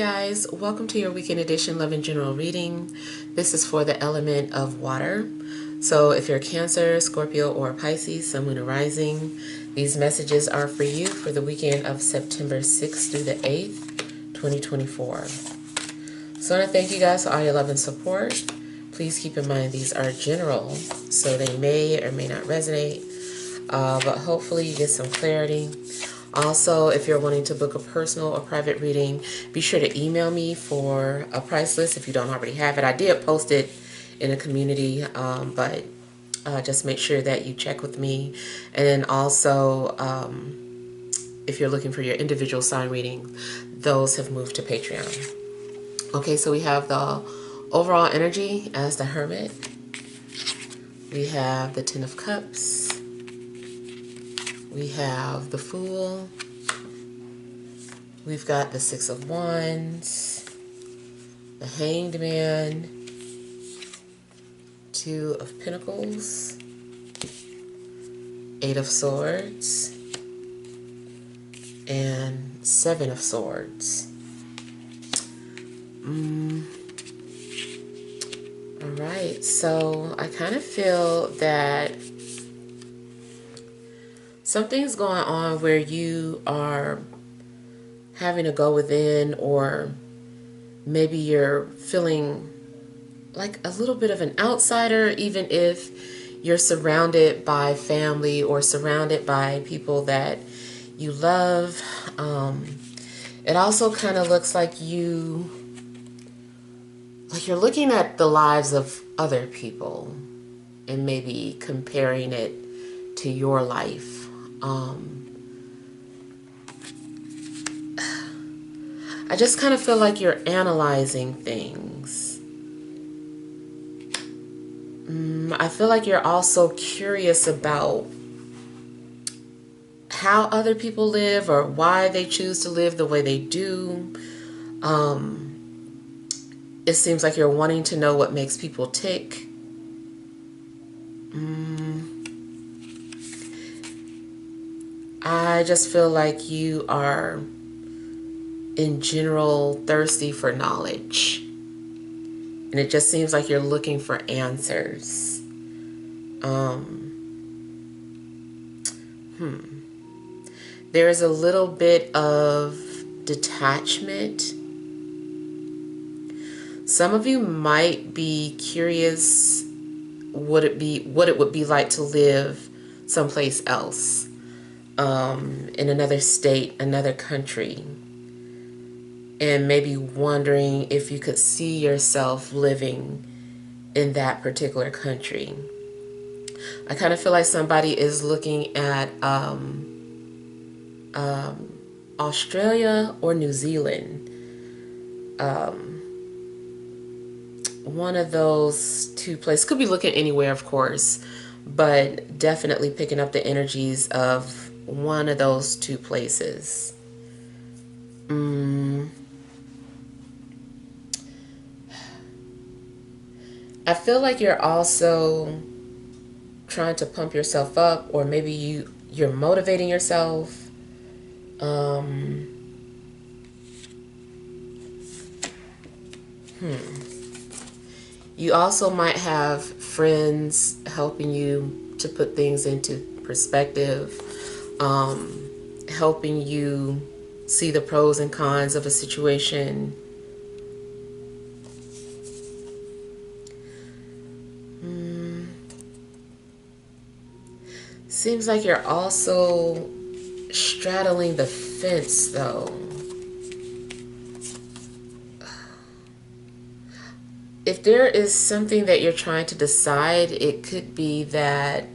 guys, welcome to your weekend edition Love and General reading. This is for the element of water. So if you're Cancer, Scorpio, or Pisces, Sun, Moon, and Rising, these messages are for you for the weekend of September 6th through the 8th, 2024. So I want to thank you guys for all your love and support. Please keep in mind these are general, so they may or may not resonate, but hopefully you get some clarity. Also, if you're wanting to book a personal or private reading, be sure to email me for a price list if you don't already have it. I did post it in a community, but just make sure that you check with me. And then also, if you're looking for your individual sign reading, those have moved to Patreon. Okay, so we have the overall energy as the Hermit. We have the Ten of Cups. We have the Fool. We've got the Six of Wands, the Hanged Man, Two of Pentacles, Eight of Swords, and Seven of Swords. All right, so I kind of feel that something's going on where you are having to go within, or maybe you're feeling like a little bit of an outsider, even if you're surrounded by family or surrounded by people that you love. It also kind of looks like you're looking at the lives of other people and maybe comparing it to your life. I just kind of feel like you're analyzing things. I feel like you're also curious about how other people live or why they choose to live the way they do. It seems like you're wanting to know what makes people tick. I just feel like you are, in general, thirsty for knowledge. And it just seems like you're looking for answers. There is a little bit of detachment. Some of you might be curious what it would be like to live someplace else. In another state, another country, and maybe wondering if you could see yourself living in that particular country. I kind of feel like somebody is looking at Australia or New Zealand. One of those two places. Could be looking anywhere, of course, but definitely picking up the energies of one of those two places. I feel like you're also trying to pump yourself up, or maybe you're motivating yourself. You also might have friends helping you to put things into perspective, helping you see the pros and cons of a situation. Seems like you're also straddling the fence, though. If there is something that you're trying to decide, it could be that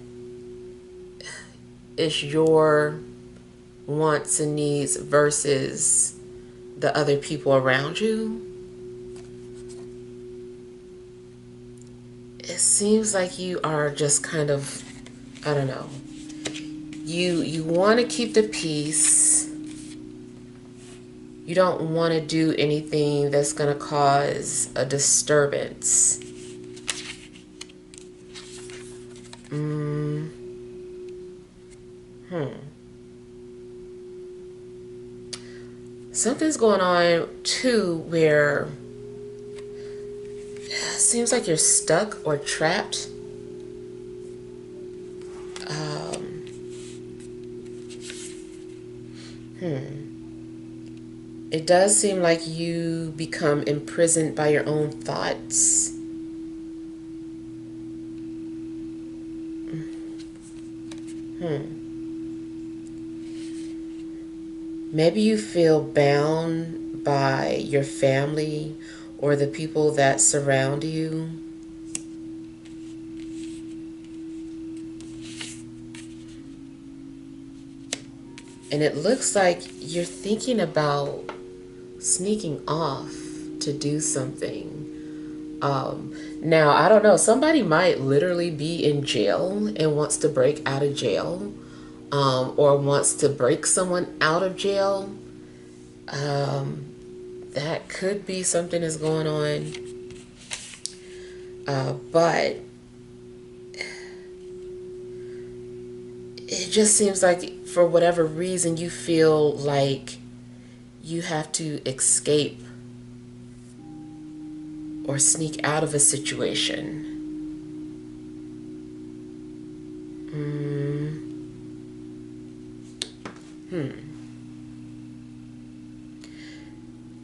it's your wants and needs versus the other people around you. It seems like you are just kind of, I don't know. You want to keep the peace. You don't want to do anything that's going to cause a disturbance. Something's going on too where it seems like you're stuck or trapped. It does seem like you become imprisoned by your own thoughts. Maybe you feel bound by your family or the people that surround you. And it looks like you're thinking about sneaking off to do something. Now, I don't know. Somebody might literally be in jail and wants to break out of jail, or wants to break someone out of jail. That could be something that's going on. But it just seems like for whatever reason you feel like you have to escape or sneak out of a situation.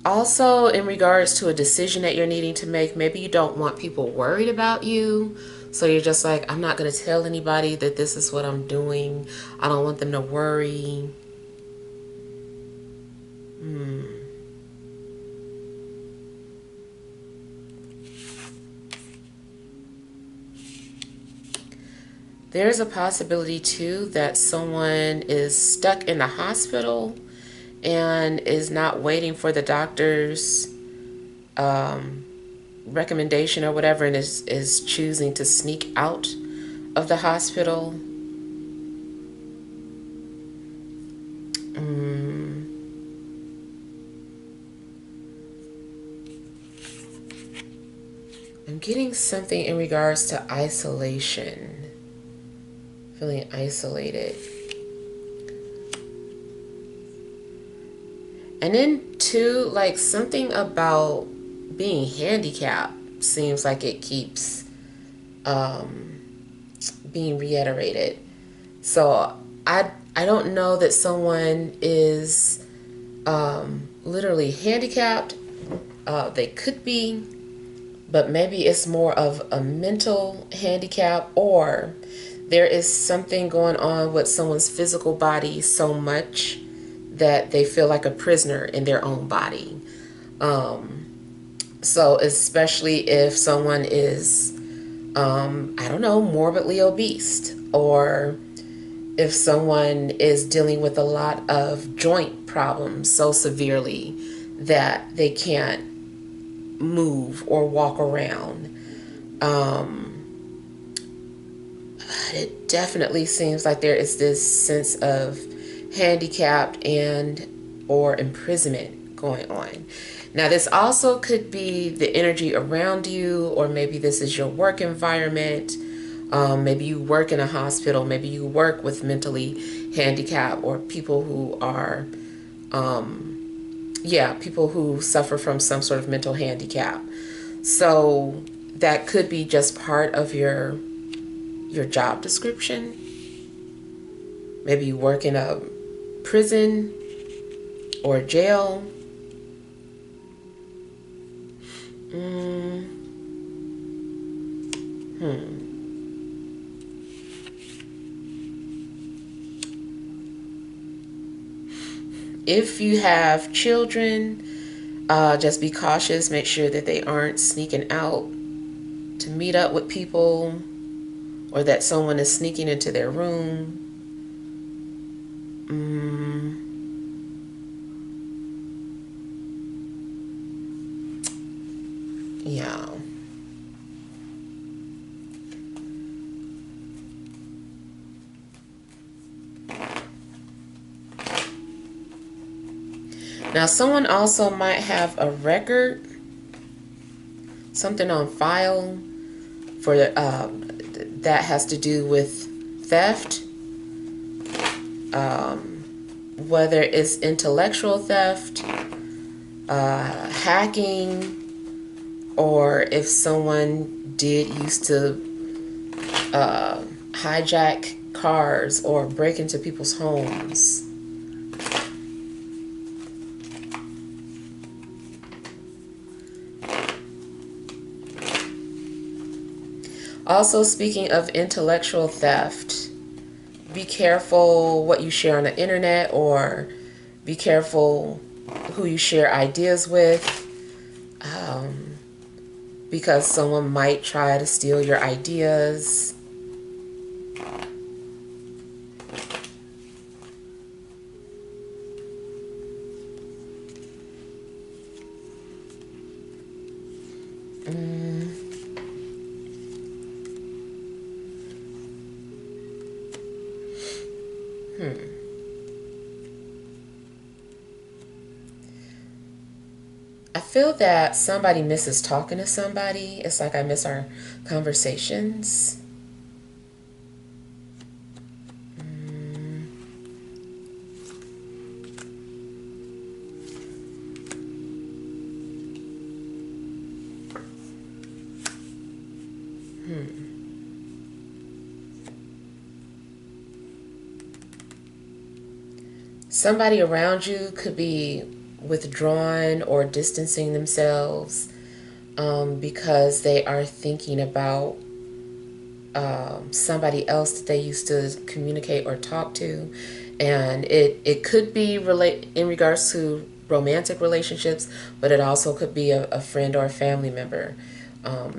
Also, in regards to a decision that you're needing to make, maybe you don't want people worried about you. So you're just like, I'm not going to tell anybody that this is what I'm doing. I don't want them to worry. There's a possibility too that someone is stuck in the hospital and is not waiting for the doctor's recommendation or whatever, and is choosing to sneak out of the hospital. I'm getting something in regards to isolation. Feeling isolated. And then too, like something about being handicapped seems like it keeps being reiterated. So I don't know that someone is literally handicapped. They could be, but maybe it's more of a mental handicap, or there is something going on with someone's physical body so much that they feel like a prisoner in their own body. So especially if someone is, I don't know, morbidly obese, or if someone is dealing with a lot of joint problems so severely that they can't move or walk around. It definitely seems like there is this sense of handicapped and or imprisonment going on. Now, this also could be the energy around you, or maybe this is your work environment. Maybe you work in a hospital. Maybe you work with mentally handicapped or people who are, people who suffer from some sort of mental handicap. So that could be just part of your job description. Maybe you work in a prison or jail. If you have children, just be cautious. Make sure that they aren't sneaking out to meet up with people, or that someone is sneaking into their room. Yeah. Now, someone also might have a record, something on file for that has to do with theft, whether it's intellectual theft hacking, or if someone did used to hijack cars or break into people's homes. Also, speaking of intellectual theft, be careful what you share on the internet, or be careful who you share ideas with, because someone might try to steal your ideas. I feel that somebody misses talking to somebody. It's like I miss our conversations. Somebody around you could be withdrawn or distancing themselves because they are thinking about somebody else that they used to communicate or talk to. And it could be in regards to romantic relationships, but it also could be a friend or a family member.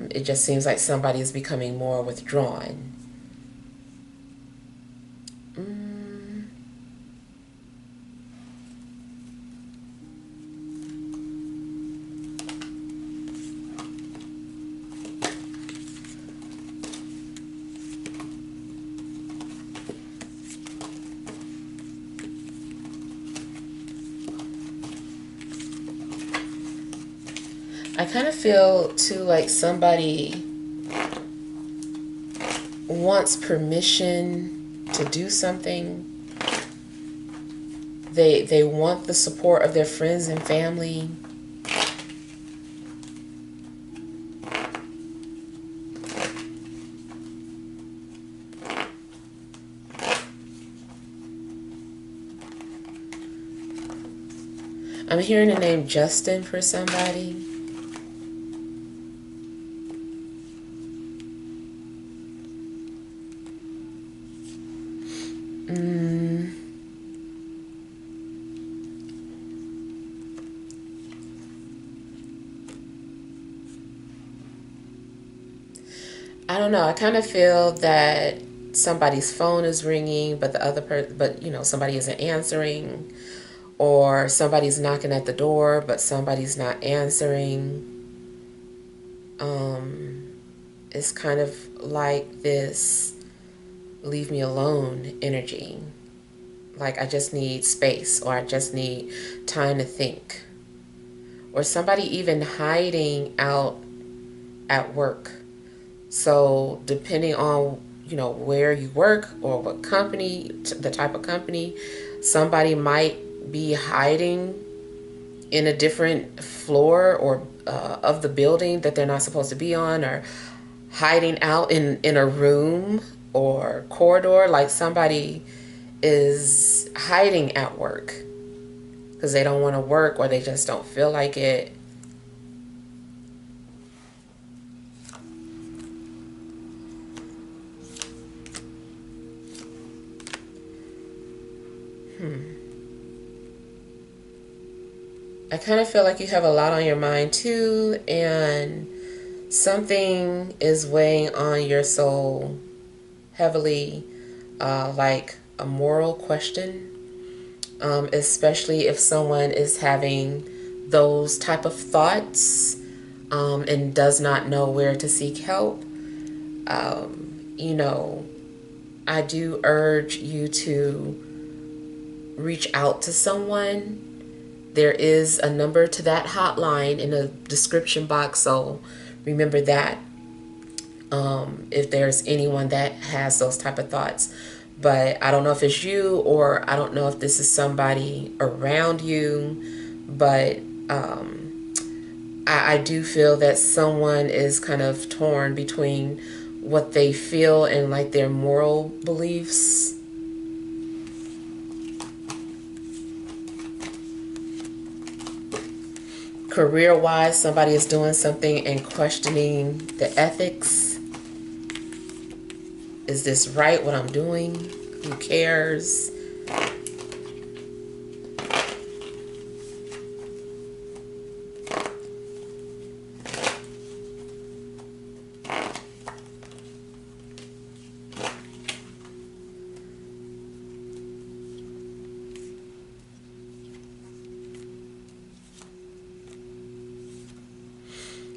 It just seems like somebody is becoming more withdrawn. I kind of feel too like somebody wants permission to do something. They want the support of their friends and family. I'm hearing the name Justin for somebody. I don't know. I kind of feel that somebody's phone is ringing, but somebody isn't answering, or somebody's knocking at the door, but somebody's not answering. It's kind of like this leave me alone energy. Like I just need space, or I just need time to think. Or somebody even hiding out at work. So depending on, where you work or what company, the type of company, somebody might be hiding in a different floor or of the building that they're not supposed to be on, or hiding out in a room or corridor. Like somebody is hiding at work because they don't want to work, or they just don't feel like it. I kind of feel like you have a lot on your mind too, and something is weighing on your soul heavily, like a moral question, especially if someone is having those type of thoughts and does not know where to seek help. I do urge you to reach out to someone. There is a number to that hotline in the description box, so remember that if there's anyone that has those type of thoughts. But I don't know if it's you, or I don't know if this is somebody around you, but I do feel that someone is kind of torn between what they feel and like their moral beliefs. Career-wise, somebody is doing something and questioning the ethics. Is this right, what I'm doing? Who cares?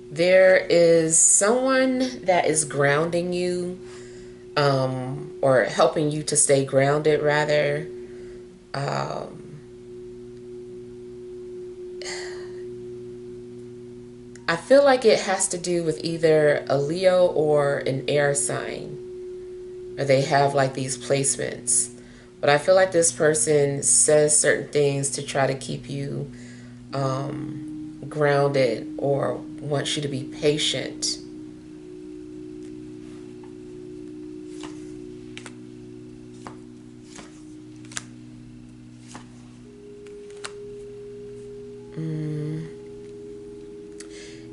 There is someone that is grounding you, or helping you to stay grounded, rather. I feel like it has to do with either a Leo or an air sign, or they have like these placements. But I feel like this person says certain things to try to keep you grounded, or wants you to be patient.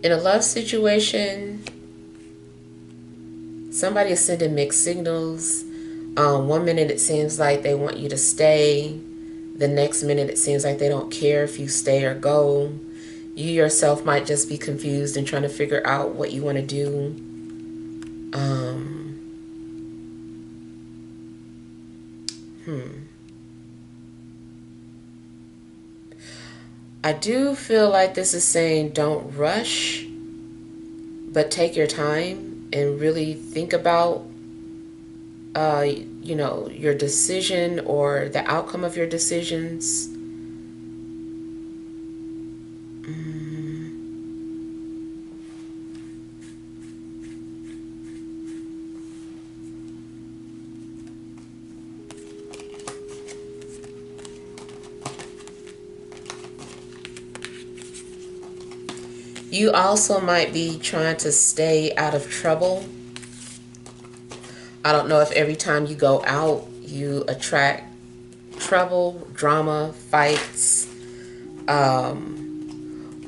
In a love situation, somebody is sending mixed signals. 1 minute it seems like they want you to stay. The next minute it seems like they don't care if you stay or go. You yourself might just be confused and trying to figure out what you want to do. I do feel like this is saying don't rush, but take your time and really think about your decision or the outcome of your decisions. You also might be trying to stay out of trouble. I don't know if every time you go out, you attract trouble, drama, fights,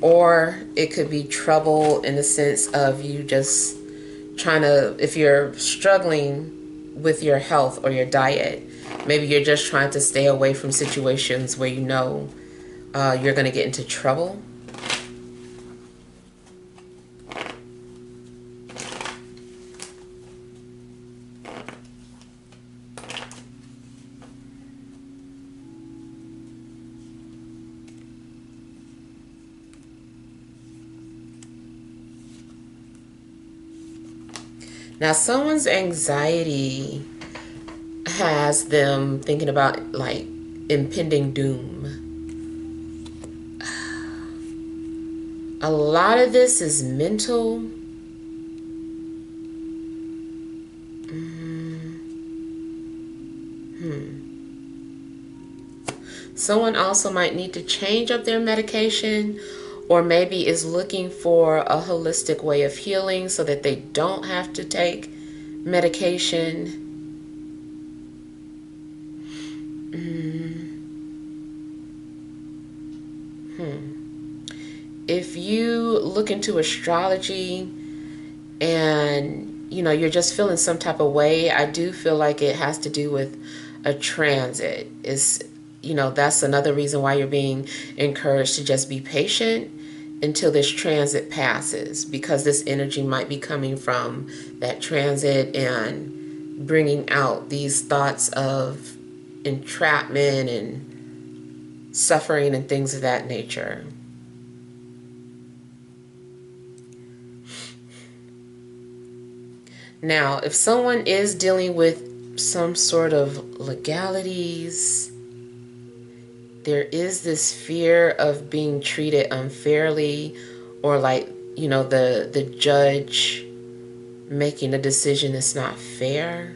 or it could be trouble in the sense of you just trying to, if you're struggling with your health or your diet, maybe you're just trying to stay away from situations where you know you're going to get into trouble. Now, someone's anxiety has them thinking about like impending doom. A lot of this is mental. Someone also might need to change up their medication, or maybe is looking for a holistic way of healing so that they don't have to take medication. If you look into astrology and you're just feeling some type of way, I do feel like it has to do with a transit. That's another reason why you're being encouraged to just be patient until this transit passes, because this energy might be coming from that transit and bringing out these thoughts of entrapment and suffering and things of that nature. Now, if someone is dealing with some sort of legalities, there is this fear of being treated unfairly, or like, the judge making a decision that's not fair.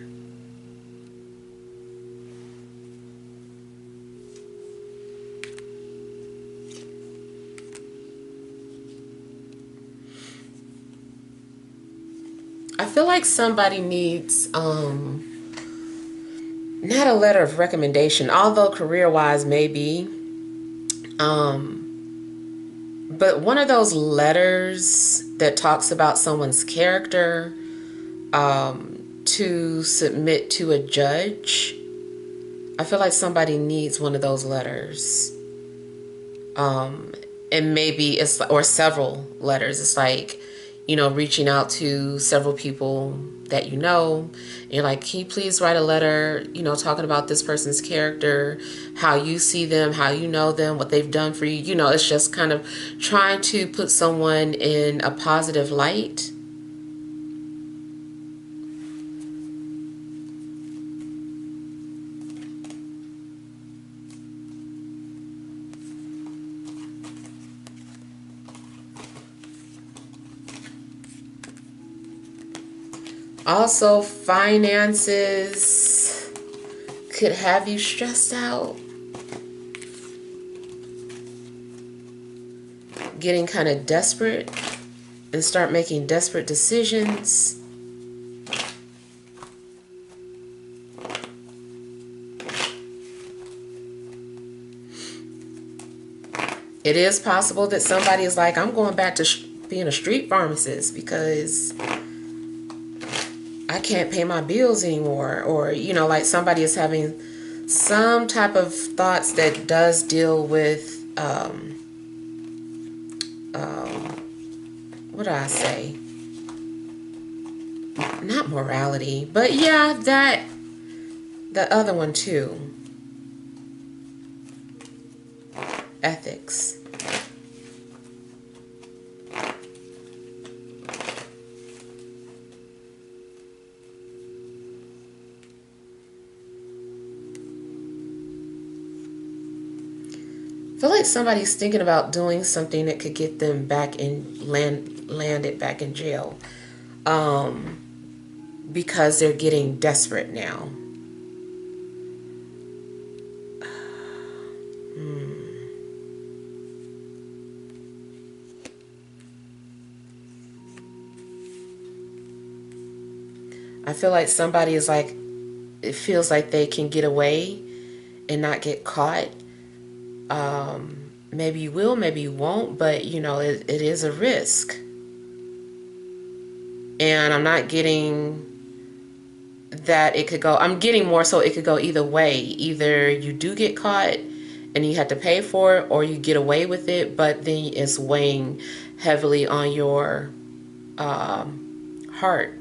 feel like somebody needs not a letter of recommendation, although career-wise maybe, but one of those letters that talks about someone's character to submit to a judge. I feel like somebody needs one of those letters. And maybe it's, or several letters. It's like, you know, reaching out to several people that you know. And you're like, can you please write a letter, you know, talking about this person's character, how you see them, how you know them, what they've done for you. You know, it's just kind of trying to put someone in a positive light. Also, finances could have you stressed out. Getting kind of desperate and start making desperate decisions. It is possible that somebody is like, I'm going back to being a street pharmacist because I can't pay my bills anymore. Or, you know, like somebody is having some type of thoughts that does deal with, what do I say? Not morality, but yeah, the other one too. Ethics. I feel like somebody's thinking about doing something that could get them back in landed back in jail, because they're getting desperate now. I feel like somebody is like, it feels like they can get away and not get caught. Maybe you will, maybe you won't, but you know, it is a risk. And I'm not getting that it could go, I'm getting more so it could go either way. Either you do get caught and you have to pay for it, or you get away with it, but then it's weighing heavily on your heart.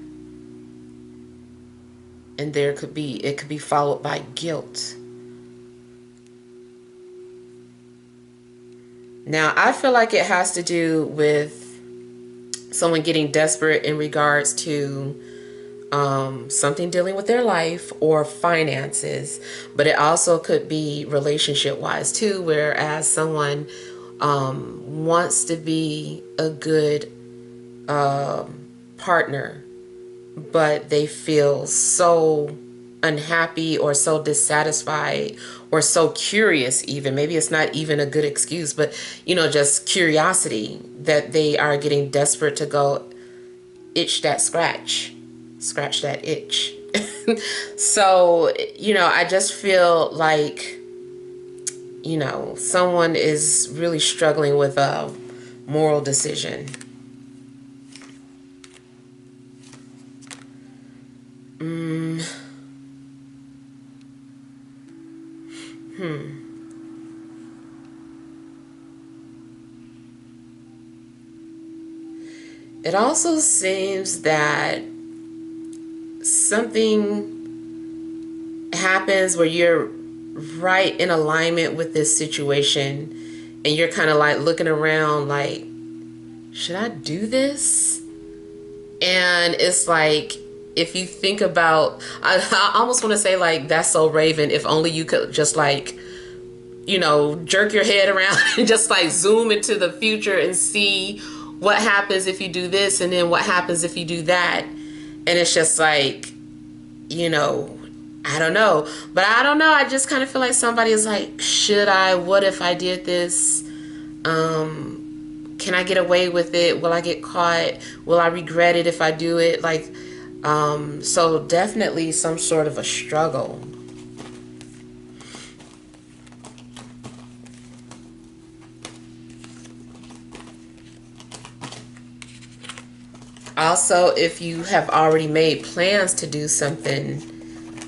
And it could be followed by guilt. Now, I feel like it has to do with someone getting desperate in regards to something dealing with their life or finances, but it also could be relationship-wise too, whereas someone wants to be a good partner, but they feel so unhappy or so dissatisfied or so curious even. Maybe it's not even a good excuse, but you know, just curiosity, that they are getting desperate to go itch that scratch that itch. So, you know, I just feel like, you know, someone is really struggling with a moral decision. It also seems that something happens where you're right in alignment with this situation and you're kind of like looking around like, should I do this? And it's like, if you think about, I almost want to say like, that's so Raven, if only you could just like, you know, jerk your head around and just like zoom into the future and see what happens if you do this, and then what happens if you do that. And it's just like, you know, I don't know. But I don't know. I just kind of feel like somebody is like, should I? What if I did this? Can I get away with it? Will I get caught? Will I regret it if I do it? Like, So definitely some sort of a struggle. Also, if you have already made plans to do something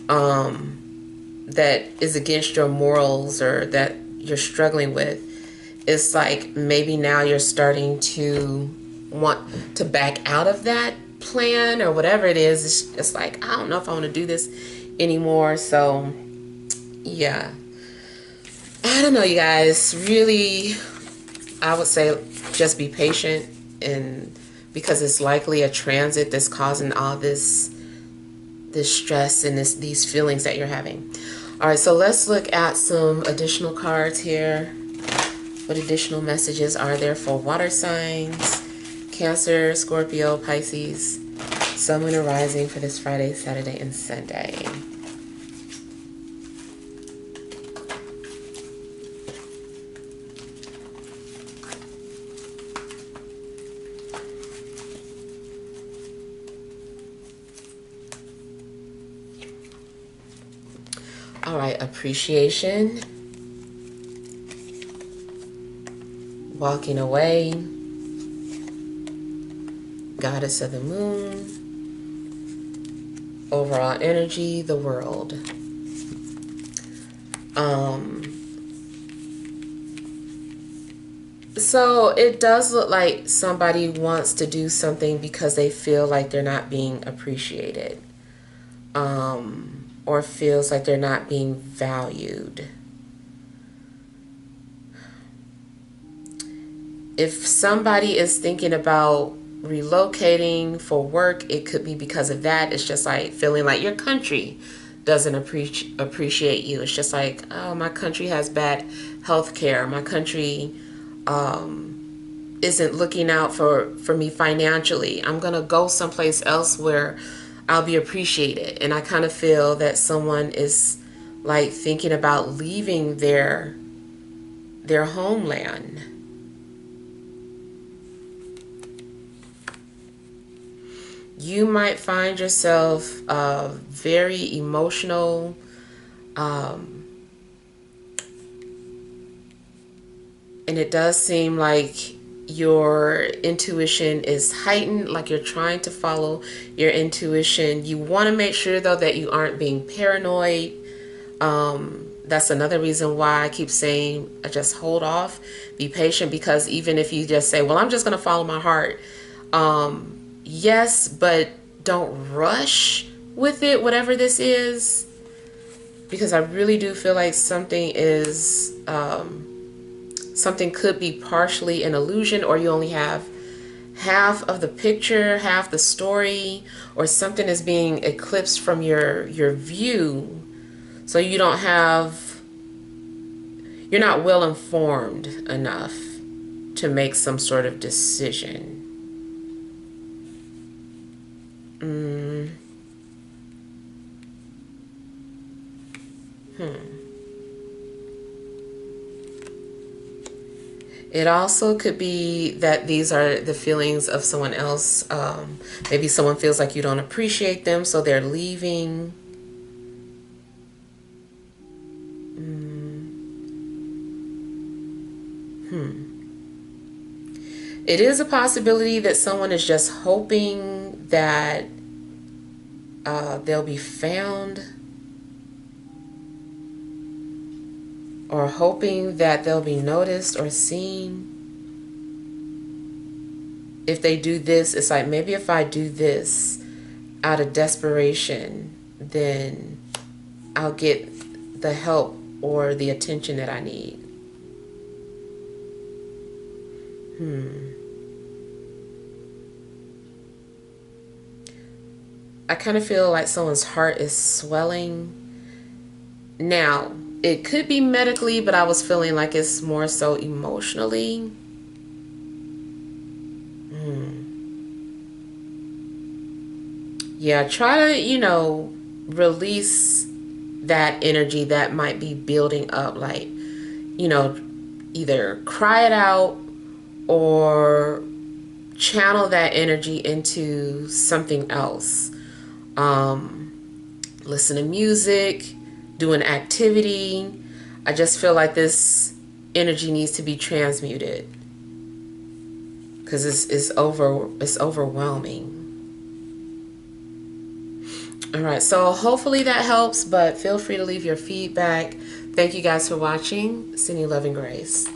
that is against your morals or that you're struggling with, it's like maybe now you're starting to want to back out of that plan or whatever it is. It's like, I don't know if I want to do this anymore. So yeah, I don't know, you guys. Really, I would say just be patient, and because it's likely a transit that's causing all this stress and these feelings that you're having. All right, so let's look at some additional cards here. What additional messages are there for water signs? Cancer, Scorpio, Pisces, Sun, Moon, and Rising for this Friday, Saturday, and Sunday. All right, appreciation, walking away, Goddess of the Moon, overall energy, the world. So it does look like somebody wants to do something because they feel like they're not being appreciated, or feels like they're not being valued. If somebody is thinking about relocating for work, it could be because of that. It's just like feeling like your country doesn't appreciate you. It's just like, oh, my country has bad health care. My country isn't looking out for me financially. I'm going to go someplace else where I'll be appreciated. And I kind of feel that someone is like thinking about leaving their homeland. You might find yourself very emotional, and it does seem like your intuition is heightened, like you're trying to follow your intuition. You want to make sure, though, that you aren't being paranoid. That's another reason why I keep saying just hold off, be patient, because even if you just say, well, I'm just going to follow my heart, yes, but don't rush with it, whatever this is, because I really do feel like something is, something could be partially an illusion, or you only have half of the picture, half the story, or something is being eclipsed from your view. So you don't have, you're not well informed enough to make some sort of decision. It also could be that these are the feelings of someone else. Maybe someone feels like you don't appreciate them, so they're leaving. It is a possibility that someone is just hoping that they'll be found, or hoping that they'll be noticed or seen. If they do this, it's like, maybe if I do this out of desperation, then I'll get the help or the attention that I need. I kind of feel like someone's heart is swelling. Now, it could be medically, but I was feeling like it's more so emotionally. Yeah, try to, release that energy that might be building up. Like, either cry it out or channel that energy into something else. listen to music, do an activity. I just feel like this energy needs to be transmuted because it's overwhelming. All right, so hopefully that helps, but feel free to leave your feedback. Thank you guys for watching. Sending love and grace.